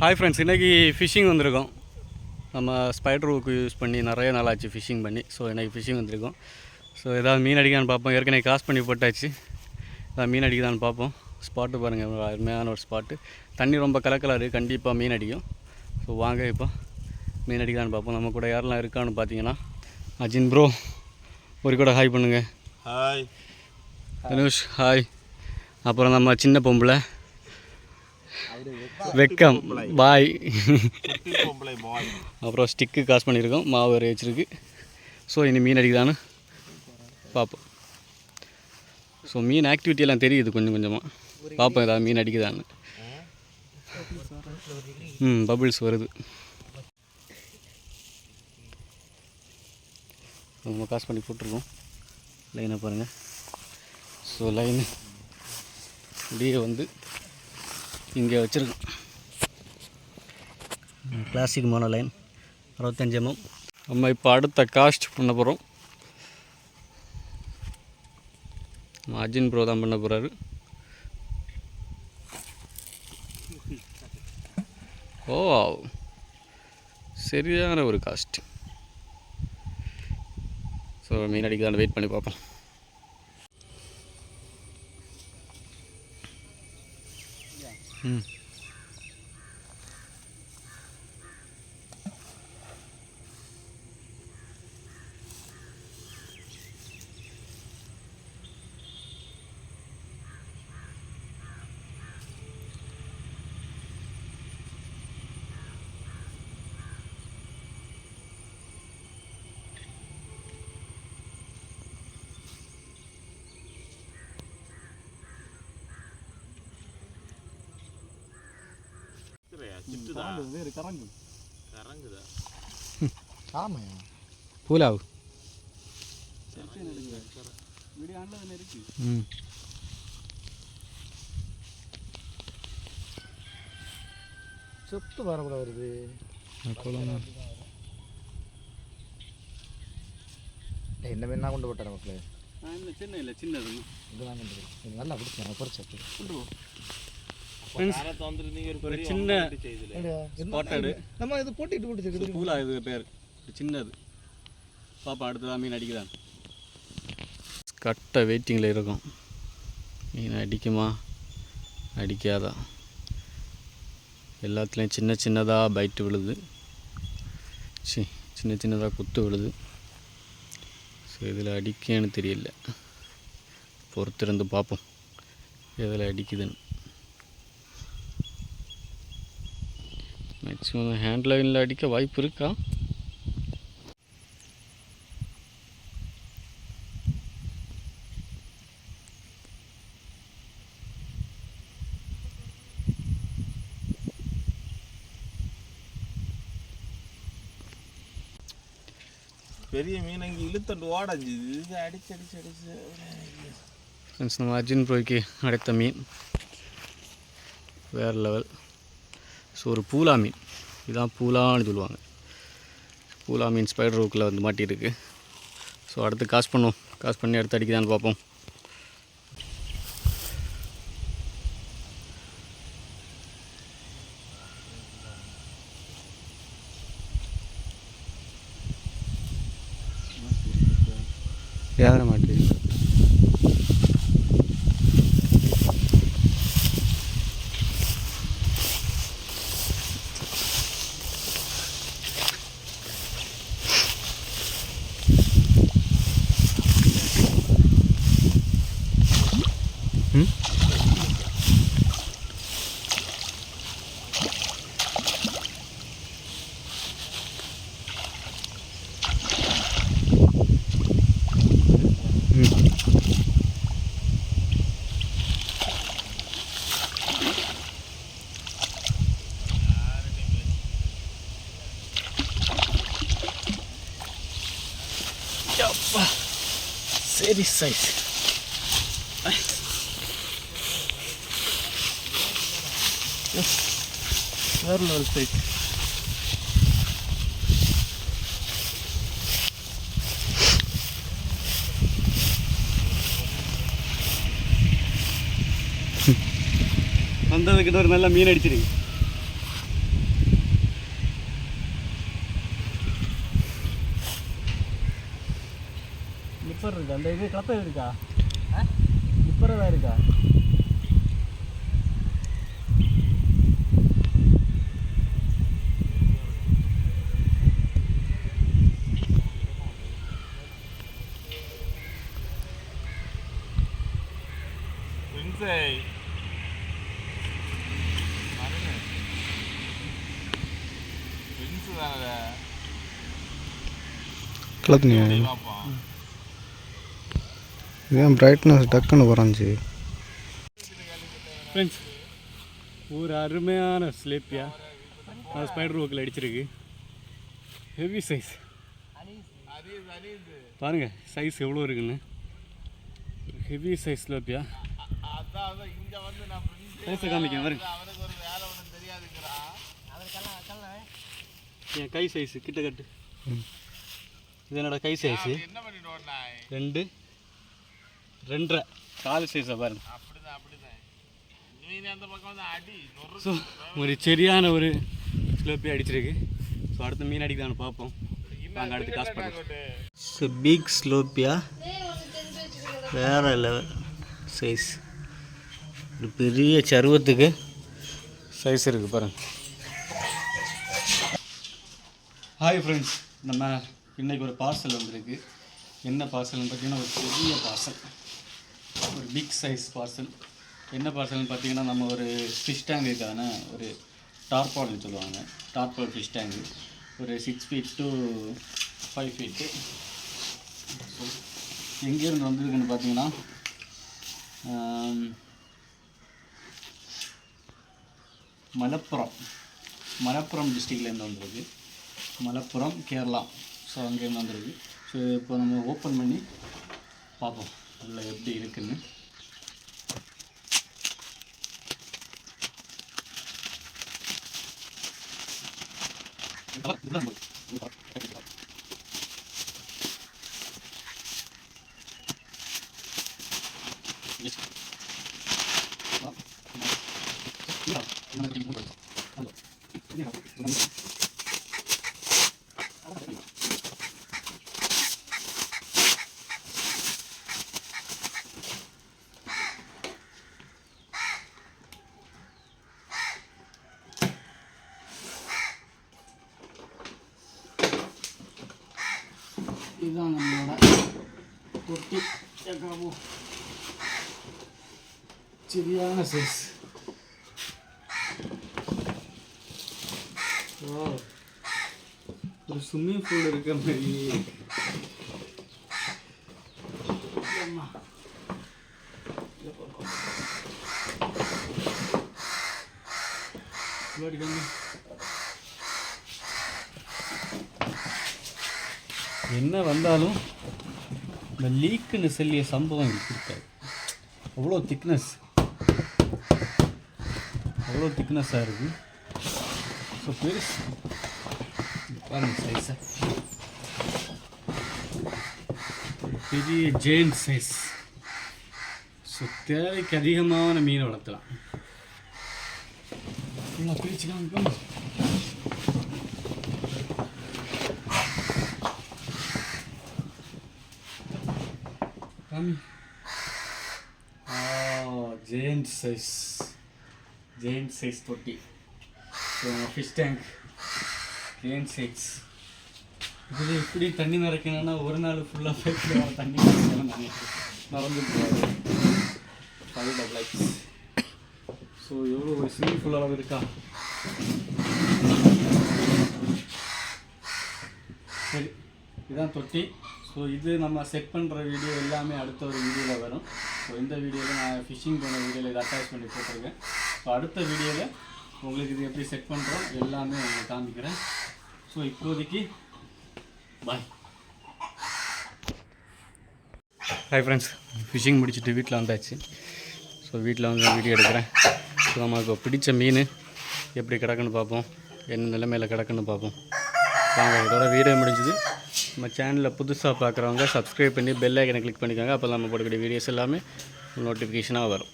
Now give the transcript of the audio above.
Hi friends, இன்றைக்கி fishing வந்திருக்கோம். நம்ம ஸ்பைடர் ஹூக் யூஸ் பண்ணி நிறைய நாள் ஆச்சு ஃபிஷ்ஷிங் பண்ணி. ஸோ இன்றைக்கி ஃபிஷ்ஷிங் வந்திருக்கோம். ஸோ ஏதாவது மீன் அடிக்கான்னு பார்ப்போம். ஏற்கனவே காஸ்ட் பண்ணி போட்டாச்சு. ஏதாவது மீன் அடிக்குதான்னு பார்ப்போம். ஸ்பாட்டு பாருங்கள், அருமையான ஒரு ஸ்பாட்டு. தண்ணி ரொம்ப கலக்கலாக கண்டிப்பாக மீன் அடிக்கும். ஸோ வாங்க இப்போ மீன் அடிக்கலான்னு பார்ப்போம். நம்ம கூட யாரெல்லாம் இருக்கான்னு பார்த்தீங்கன்னா, அஜின் ப்ரோ ஒரு கூட ஹாய் பண்ணுங்கள். Hi Dhanush hi. அப்புறம் நம்ம சின்ன பொம்பளை வெக்கம் பாய். அப்புறம் ஸ்டிக்கு காசு பண்ணியிருக்கோம், மாவு வரை வச்சுருக்கு. ஸோ இனி மீன் அடிக்குதான்னு பார்ப்போம். ஸோ மீன் ஆக்டிவிட்டியெல்லாம் தெரியுது கொஞ்சம் கொஞ்சமாக. பார்ப்போம் ஏதாவது மீன் அடிக்குதான்னு. பபிள்ஸ் வருது. நம்ம காசு பண்ணி போட்டிருக்கோம். லைனை பாருங்கள். ஸோ லைனு இப்படியே வந்து இங்கே வச்சுருக்கோம். Classic mono line 65 mm. நம்ம இப்போ அடுத்த காஸ்ட் பண்ண போகிறோம். அஜின் ப்ரோ தான் பண்ண போகிறாரு. ஓ சரியான ஒரு காஸ்ட். ஸோ மீன் அடிக்கதான் வெயிட் பண்ணி பார்ப்போம். பூலாவு சொத்து வரக்கூட வருது. என்ன வேணா கொண்டு போட்டார் மக்களே. சின்ன இல்லை, சின்னது இதெல்லாம் கொண்டு நல்லா பிடிச்சேன். பொறிச்சு ஒரு சின்ன ஸ்பாட்டடு நம்ம இது போட்டிட்டு போட்டு பூலா. இது பேர் சின்னது. பாப்பா அடுத்ததான் மீன் அடிக்குதான். கட்டை வெயிட்டிங்கில் இருக்கும். மீன் அடிக்குமா அடிக்காதா? எல்லாத்துலேயும் சின்ன சின்னதாக பைட்டு விழுது. சின்ன சின்னதாக குத்து விழுது. ஸோ இதில் அடிக்கன்னு தெரியல. பொறுத்திருந்து பார்ப்போம் எதில் அடிக்குதுன்னு. மேக்ஸிமம் ஹேண்ட் லைனில் அடிக்க வாய்ப்பு இருக்கா? பெரிய மீன் அங்கே இழுத்தண்டு ஓடஞ்சு இது அடிச்சு அடிச்சு அடிச்சு. ஃப்ரெண்ட்ஸ், நம்ம அர்ஜுன் ப்ரோய்க்கு அடைத்த மீன் வேறு லெவல். ஸோ ஒரு பூலா மீன், இதுதான் பூலான்னு சொல்லுவாங்க. பூலா மீன் ஸ்பைடர் ஹூக்கில் வந்து மாட்டியிருக்கு. ஸோ அடுத்து காசு பண்ணுவோம். காசு பண்ணி அடுத்து அடிக்குதான்னு பார்ப்போம். ஏற மாட்டேங்குது. சரி சைஸ். வேறு லெவல் சைஸ். வந்ததுக்கிட்ட ஒரு நல்ல மீன் அடிச்சிருக்கு. நிப்பர் இருக்கா? அந்த இது கலப்பை இருக்கா? நிப்பர் தான் இருக்கா? கலத்துனியா ஏன் பிரைட்னஸ் டக்குன்னு குறைஞ்சி? ஃப்ரெண்ட்ஸ், ஒரு அருமையான ஸ்லேப்பியா ஸ்பைடர் ரோக்கில் அடிச்சிருக்கு. ஹெவி சைஸ் பாருங்கள், சைஸ் எவ்வளோ இருக்குன்னு. ஹெவி சைஸ் ஸ்லேப்பியா. சைஸை காமிக்க பாருங்க. என் கை சைஸு கிட்ட கட்டு. இது என்னோட கை சைஸு 2 2.5 கால் சைஸை பாருங்க. ஸோ ஒரு சரியான ஒரு ஸ்லோப்பி அடிச்சிருக்கு. ஸோ அடுத்த மீன் அடிக்கலான்னு பார்ப்போம். நாங்கள் அடுத்து காசு பண்ணுறோம். ஸோ பிக் ஸ்லோப்பியா வேறு லெவல் சைஸ். ஒரு பெரிய சருவத்துக்கு சைஸ் இருக்குது பாருங்கள். ஹாய் ஃப்ரெண்ட்ஸ், நம்ம இன்றைக்கி ஒரு பார்சல் வந்திருக்கு. என்ன பார்சல்னு பார்த்தீங்கன்னா ஒரு பெரிய பார்சல், ஒரு பிக் சைஸ் பார்சல். என்ன பார்சல்னு பார்த்தீங்கன்னா நம்ம ஒரு ஃபிஷ் டேங்குக்கான ஒரு டார்பால்னு சொல்லுவாங்க. டார்பால் ஃபிஷ் டேங்கு ஒரு 6 feet to 5 feet. ஸோ எங்கேருந்து வந்திருக்குன்னு பார்த்தீங்கன்னா மலப்புரம் டிஸ்ட்ரிக்ட்லேருந்து வந்திருக்கு. மலப்புரம் கேரளா. ஸோ அங்கேருந்து வந்திருக்கு. ஸோ இப்போ நம்ம ஓப்பன் பண்ணி பார்ப்போம் உள்ள எப்படி இருக்குன்னு. இதுதான் நம்மளோட தொட்டி. சரியான சைஸ். ஒரு ஸ்விம்மிங் பூல் இருக்க மாதிரி. என்ன வந்தாலும் இந்த லீக்குன்னு சொல்லிய சம்பவம் இருக்காது. அவ்வளோ திக்னஸ்ஸாக இருக்குது. ஸோ பெருசு பாருங்கள் சைஸை. பெரிய ஜெயண்ட் சைஸ். ஸோ தேவைக்கு அதிகமான மீனை வளர்த்தலாம். ஃபுல்லாக பிரிச்சு காமிப்போம். ஜெயண்ட் சைஸ் தொட்டி. So fish tank giant size. இதில் எப்படி தண்ணி நிறக்கணும்னா ஒரு நாள் ஃபுல்லாக பைப்பில் தண்ணி மறந்து போகாது. 5 double X. ஸோ எவ்வளோ ஒரு ஸ்விம்மிங் ஃபுல் அளவு இருக்கா. சரி, இதுதான் தொட்டி. ஸோ இது நம்ம செட் பண்ணுற வீடியோ எல்லாமே அடுத்த ஒரு வீடியோவில் வரும். ஸோ இந்த வீடியோவில் நான் ஃபிஷ்ஷிங் பண்ண வீடியோவில் இதை அட்டாச் பண்ணி போட்டிருக்கேன். ஸோ அடுத்த வீடியோவில் உங்களுக்கு இது எப்படி செட் பண்ணுறோம் எல்லாமே உங்களுக்கு காமிக்கிறேன். ஸோ இப்போதைக்கு பாய். ஹாய் ஃப்ரெண்ட்ஸ், ஃபிஷ்ஷிங் முடிச்சுட்டு வீட்டில் வந்தாச்சு. ஸோ வீட்டில் வந்து வீடியோ எடுக்கிறேன். ஸோ நமக்கு பிடிச்ச மீன் எப்படி கிடக்குன்னு பார்ப்போம், என்ன நிலைமையில் கிடக்குன்னு பார்ப்போம். வாங்க, இதோட வீடியோ முடிஞ்சுது. நம்ம சேனலில் புதுசாக பார்க்குறவங்க சப்ஸ்கிரைப் பண்ணி பெல் ஐக்கனை கிளிக் பண்ணிக்கோங்க. அப்போ நம்ம போடக்கூடிய வீடியோஸ் எல்லாமே நோட்டிஃபிகேஷனாக வரும்.